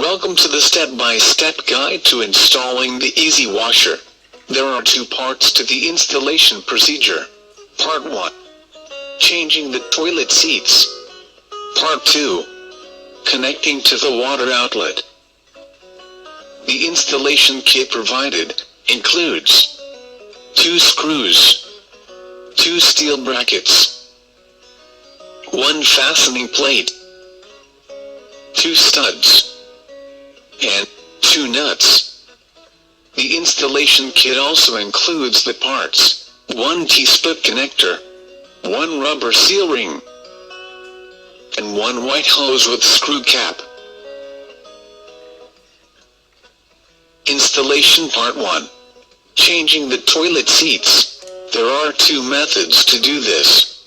Welcome to the step-by-step guide to installing the Easy Washer. There are two parts to the installation procedure. Part 1. Changing the toilet seats. Part 2. Connecting to the water outlet. The installation kit provided includes 2 screws, 2 steel brackets, 1 fastening plate, 2 studs, and 2 nuts. The installation kit also includes the parts: 1 T-split connector, 1 rubber seal ring, and 1 white hose with screw cap. Installation Part 1. Changing the toilet seats. There are 2 methods to do this: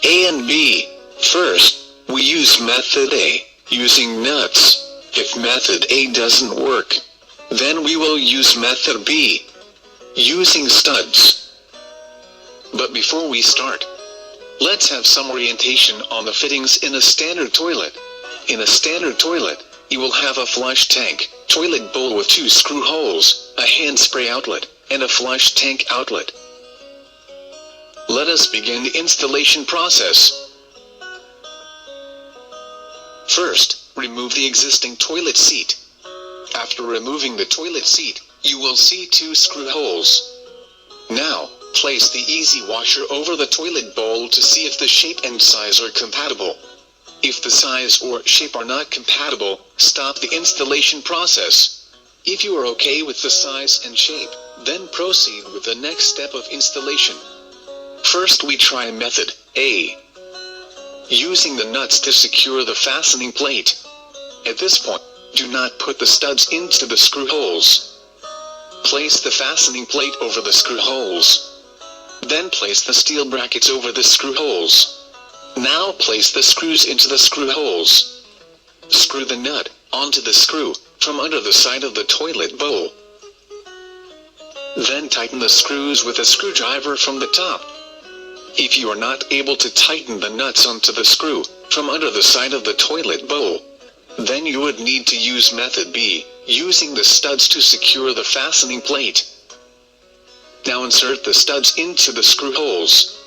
A and B. First, we use method A, using nuts. If method A doesn't work, then we will use method B, using studs. But before we start, let's have some orientation on the fittings in a standard toilet. In a standard toilet, you will have a flush tank, toilet bowl with 2 screw holes, a hand spray outlet, and a flush tank outlet. Let us begin the installation process. First, remove the existing toilet seat. After removing the toilet seat, you will see 2 screw holes. Now, place the Easy Washer over the toilet bowl to see if the shape and size are compatible. If the size or shape are not compatible, stop the installation process. If you are okay with the size and shape, then proceed with the next step of installation. First, we try method A, using the nuts to secure the fastening plate. At this point, do not put the studs into the screw holes. Place the fastening plate over the screw holes. Then place the steel brackets over the screw holes. Now place the screws into the screw holes. Screw the nut onto the screw from under the side of the toilet bowl. Then tighten the screws with a screwdriver from the top. If you are not able to tighten the nuts onto the screw from under the side of the toilet bowl, then you would need to use method B, using the studs to secure the fastening plate. Now insert the studs into the screw holes.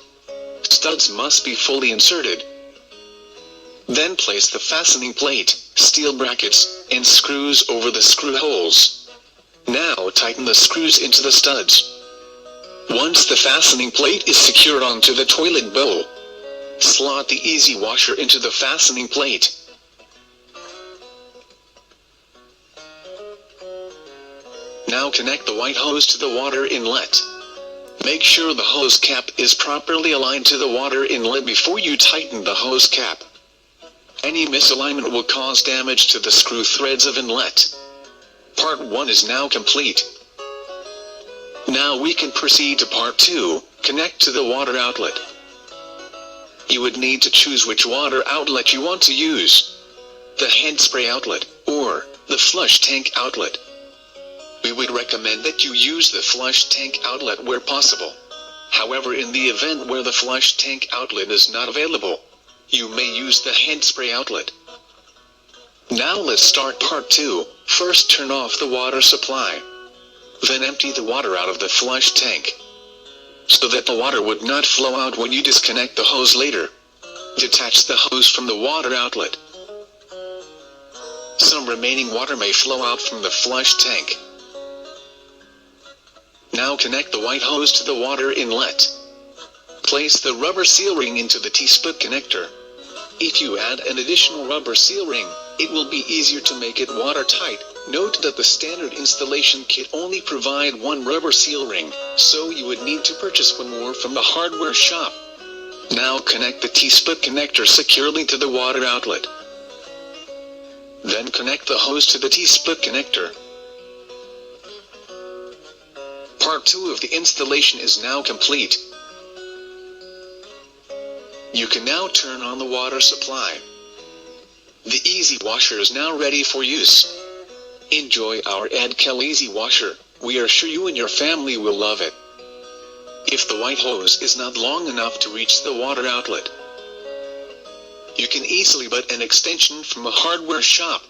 Studs must be fully inserted. Then place the fastening plate, steel brackets, and screws over the screw holes. Now tighten the screws into the studs. Once the fastening plate is secured onto the toilet bowl, slot the Easy Washer into the fastening plate. Now connect the white hose to the water inlet. Make sure the hose cap is properly aligned to the water inlet before you tighten the hose cap. Any misalignment will cause damage to the screw threads of inlet. Part 1 is now complete. Now we can proceed to Part 2, connect to the water outlet. You would need to choose which water outlet you want to use: the hand spray outlet, or the flush tank outlet. We would recommend that you use the flush tank outlet where possible. However, in the event where the flush tank outlet is not available, you may use the hand spray outlet. Now let's start Part 2. First, turn off the water supply. Then empty the water out of the flush tank, so that the water would not flow out when you disconnect the hose later. Detach the hose from the water outlet. Some remaining water may flow out from the flush tank. Now connect the white hose to the water inlet. Place the rubber seal ring into the T-split connector. If you add an additional rubber seal ring, it will be easier to make it watertight. Note that the standard installation kit only provide 1 rubber seal ring, so you would need to purchase 1 more from the hardware shop. Now connect the T-split connector securely to the water outlet. Then connect the hose to the T-split connector. Part 2 of the installation is now complete. You can now turn on the water supply. The Easy Washer is now ready for use. Enjoy our ADKEL Easy Washer. We are sure you and your family will love it. If the white hose is not long enough to reach the water outlet, you can easily buy an extension from a hardware shop.